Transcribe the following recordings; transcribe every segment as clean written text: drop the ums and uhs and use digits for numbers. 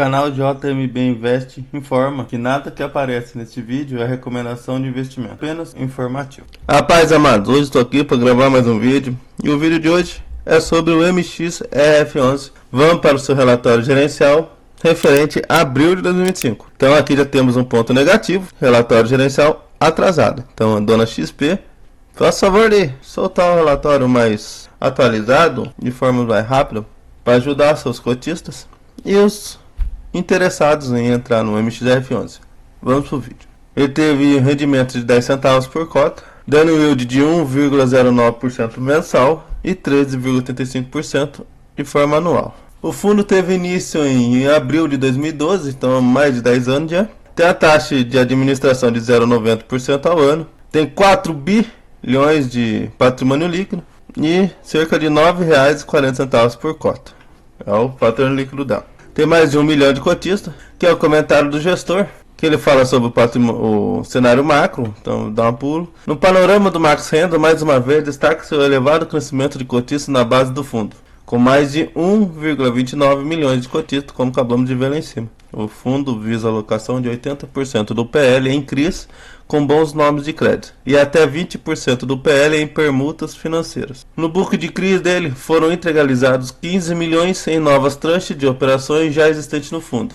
O canal JMB Invest informa que nada que aparece neste vídeo é recomendação de investimento, apenas informativo. Rapaz amados, hoje estou aqui para gravar mais um vídeo e o vídeo de hoje é sobre o MXRF11. Vamos para o seu relatório gerencial referente a abril de 2025. Então aqui já temos um ponto negativo, relatório gerencial atrasado. Então a dona XP, faça favor de soltar um relatório mais atualizado, de forma mais rápida, para ajudar seus cotistas e os interessados em entrar no MXRF11. Vamos pro vídeo. Ele teve rendimento de 10 centavos por cota, dando yield de 1,09% mensal e 13,85% de forma anual. O fundo teve início em abril de 2012, então há mais de 10 anos já. Tem a taxa de administração de 0,90% ao ano. Tem 4 bilhões de patrimônio líquido e cerca de R$ 9,40 por cota. É o patrimônio líquido dela. Tem mais de 1 milhão de cotistas, que é o comentário do gestor, que ele fala sobre o cenário macro, então dá um pulo. No panorama do Max Renda, mais uma vez, destaca-se o elevado crescimento de cotistas na base do fundo, com mais de 1,29 milhões de cotistas, como acabamos de ver lá em cima. O fundo visa a alocação de 80% do PL em CRIs com bons nomes de crédito e até 20% do PL em permutas financeiras. No book de CRIs dele foram integralizados 15 milhões em novas tranches de operações já existentes no fundo.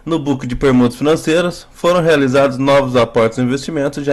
No book de permutas financeiras foram realizados novos aportes de investimentos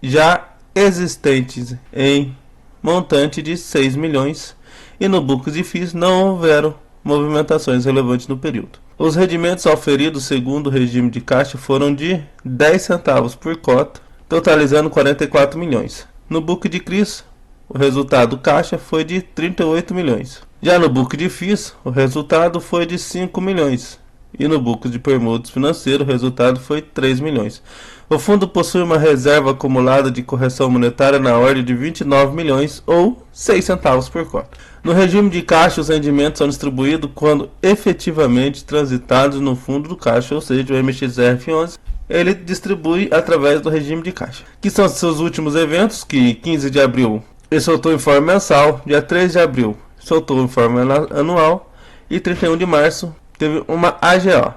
já existentes em montante de 6 milhões e no book de FIIs não houveram movimentações relevantes no período. Os rendimentos auferidos segundo o regime de caixa foram de 10 centavos por cota, totalizando 44 milhões. No book de CRIs, o resultado caixa foi de 38 milhões. Já no book de FIIs, o resultado foi de 5 milhões. E no book de permutas financeiro, o resultado foi 3 milhões. O fundo possui uma reserva acumulada de correção monetária na ordem de 29 milhões ou 6 centavos por cota. No regime de caixa, os rendimentos são distribuídos quando efetivamente transitados no fundo do caixa, ou seja, o MXRF11, ele distribui através do regime de caixa. Que são seus últimos eventos, que 15 de abril ele soltou informe mensal, dia 3 de abril soltou o informe anual e 31 de março teve uma AGO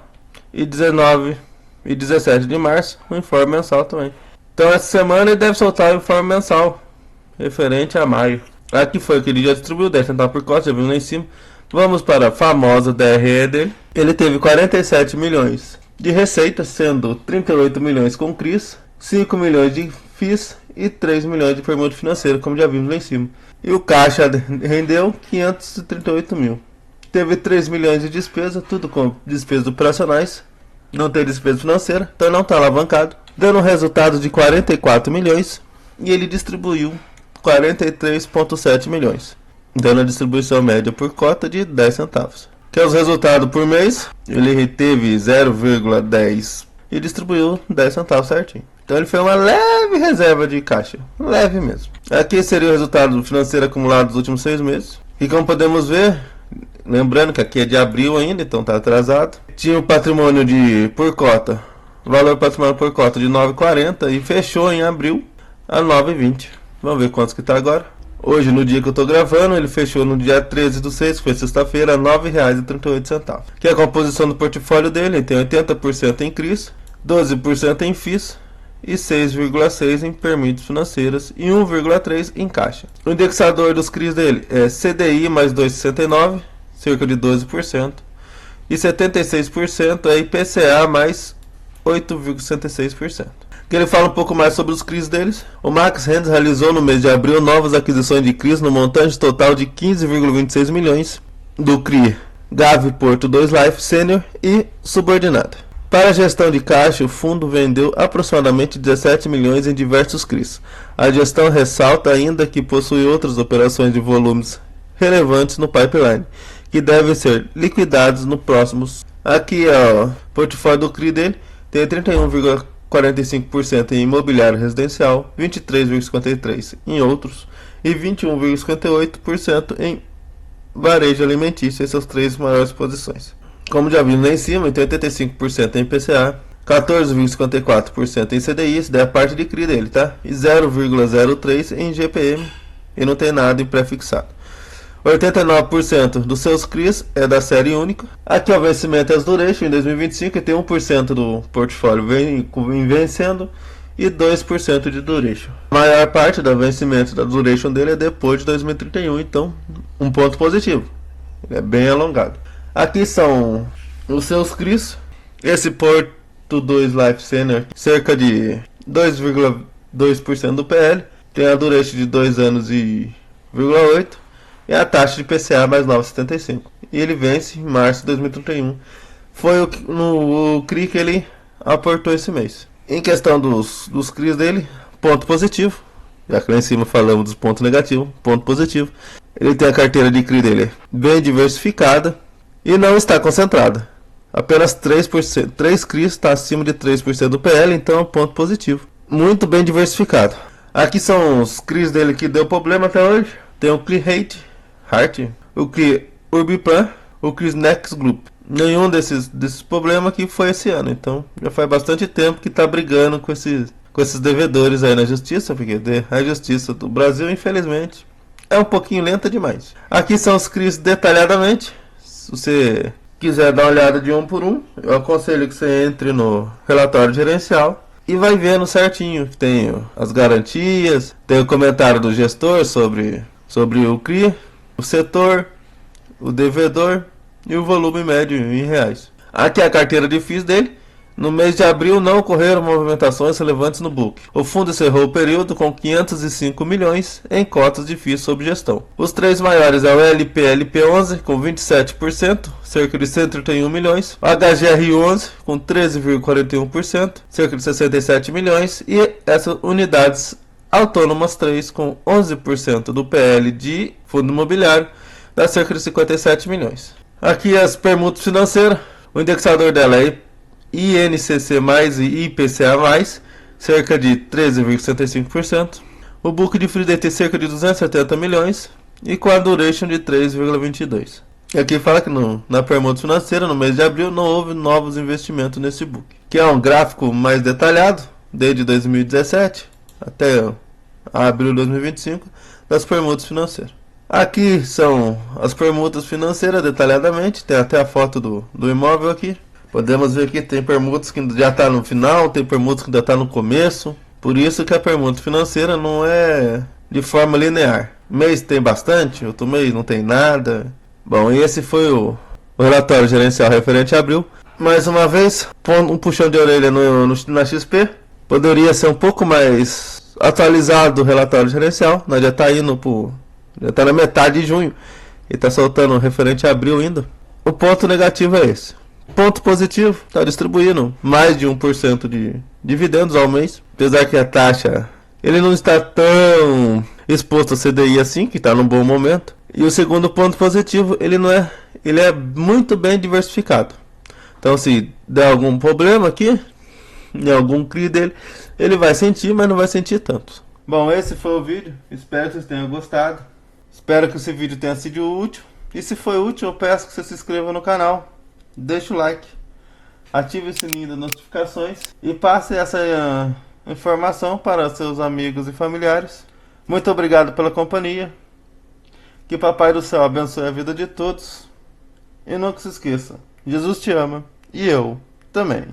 e 19 e 17 de março um informe mensal também. Então essa semana ele deve soltar o informe mensal referente a maio. Aqui foi que ele já distribuiu 10 centavos por cota, já vimos lá em cima. Vamos para a famosa DRE dele. Ele teve 47 milhões de receita, sendo 38 milhões com CRIs, 5 milhões de FIIs e 3 milhões de permuta financeira, como já vimos lá em cima. E o caixa rendeu 538 mil. Teve 3 milhões de despesa, tudo com despesas operacionais. Não tem despesa financeira, então não está alavancado. Dando um resultado de 44 milhões e ele distribuiu 43,7 milhões, dando a distribuição média por cota de 10 centavos. Que é os resultados por mês, ele teve 0,10 e distribuiu 10 centavos certinho. Então ele fez uma leve reserva de caixa, leve mesmo. Aqui seria o resultado financeiro acumulado dos últimos 6 meses. E como podemos ver, lembrando que aqui é de abril ainda, então está atrasado. Tinha o patrimônio por cota, valor patrimônio por cota de 9,40 e fechou em abril a 9,20. Vamos ver quantos que está agora. Hoje, no dia que eu estou gravando, ele fechou no dia 13/6, que foi sexta-feira, R$ 9,38. Que é a composição do portfólio dele. Ele tem 80% em CRIs, 12% em FIIs e 6,6% em permutas financeiras e 1,3% em caixa. O indexador dos CRIs dele é CDI mais 2,69, cerca de 12%, e 76% é IPCA mais 8,66%. Que ele fala um pouco mais sobre os CRIs deles. O Max Renda realizou no mês de abril novas aquisições de CRIs no montante total de 15,26 milhões do CRI Gavi Porto 2 Life Senior e subordinado. Para a gestão de caixa, o fundo vendeu aproximadamente 17 milhões em diversos CRIs. A gestão ressalta ainda que possui outras operações de volumes relevantes no pipeline, que devem ser liquidados no próximos. Aqui é o portfólio do CRI dele, tem 31,45% em imobiliário residencial, 23,53% em outros e 21,58% em varejo alimentício. Essas 3 maiores posições. Como já vimos lá em cima, tem 85% em IPCA, 14,54% em CDI, isso daí é a parte de CRI dele, tá? E 0,03% em GPM e não tem nada em pré-fixado. 89% dos seus CRIs é da série única. Aqui o vencimento é as duration em 2025 e tem 1% do portfólio vem vencendo e 2% de duration. A maior parte do vencimento da duration dele é depois de 2031, então um ponto positivo. Ele é bem alongado. Aqui são os seus CRIs. Esse Porto 2 Life Senior, cerca de 2,2% do PL. Tem a duration de 2 anos e 0,8. E a taxa de PCA mais 9,75. E ele vence em março de 2031. Foi o CRI que ele aportou esse mês. Em questão dos CRIs dele, ponto positivo. Já que lá em cima falamos dos pontos negativos, ponto positivo. Ele tem a carteira de CRI dele bem diversificada e não está concentrada. Apenas 3%, 3 CRIs está acima de 3% do PL, então é um ponto positivo. Muito bem diversificado. Aqui são os CRIs dele que deu problema até hoje. Tem o CRI Heart, o CRI Urbiplan, o CRI Next Group. Nenhum desses problemas aqui foi esse ano, então já faz bastante tempo que está brigando com esses devedores aí na justiça, porque a justiça do Brasil, infelizmente, é um pouquinho lenta demais. Aqui são os CRIs detalhadamente. Se você quiser dar uma olhada de um por um, eu aconselho que você entre no relatório gerencial e vai vendo certinho. Tem as garantias, tem o comentário do gestor sobre o CRI, o setor, o devedor e o volume médio em reais. Aqui é a carteira de FIIs dele. No mês de abril não ocorreram movimentações relevantes no book. O fundo encerrou o período com 505 milhões em cotas de FIIs sob gestão. Os três maiores é o LP11 com 27%, cerca de 131 milhões, o HGR11 com 13,41%, cerca de 67 milhões e essas unidades autônomas 3 com 11% do PL de fundo imobiliário, dá cerca de 57 milhões. Aqui as permutas financeiras, o indexador dela é INCC mais e IPCA mais, cerca de 13,65%. O book de FII tem cerca de 270 milhões e com a duration de 3,22. E aqui fala que na permuta financeira, no mês de abril, não houve novos investimentos nesse book. Que é um gráfico mais detalhado, desde 2017 até abril de 2025, das permutas financeiras. Aqui são as permutas financeiras detalhadamente, tem até a foto do imóvel aqui. Podemos ver que tem permutas que já está no final, tem permutas que ainda está no começo. Por isso que a permuta financeira não é de forma linear. Mês tem bastante, outro mês não tem nada. Bom, e esse foi o relatório gerencial referente a abril. Mais uma vez, um puxão de orelha na XP. Poderia ser um pouco mais atualizado o relatório gerencial. Nós já está já está na metade de junho e está soltando referente a abril ainda. O ponto negativo é esse. Ponto positivo, está distribuindo mais de 1% de dividendos ao mês. Apesar que a taxa, ele não está tão exposto a CDI assim, que está num bom momento. E o segundo ponto positivo, ele é muito bem diversificado. Então se der algum problema aqui, em algum CRI dele, ele vai sentir, mas não vai sentir tanto. Bom, esse foi o vídeo, espero que vocês tenham gostado. Espero que esse vídeo tenha sido útil. E se foi útil, eu peço que você se inscreva no canal. Deixe o like, ative o sininho das notificações e passe essa informação para seus amigos e familiares. Muito obrigado pela companhia. Que Papai do Céu abençoe a vida de todos. E nunca se esqueça, Jesus te ama e eu também.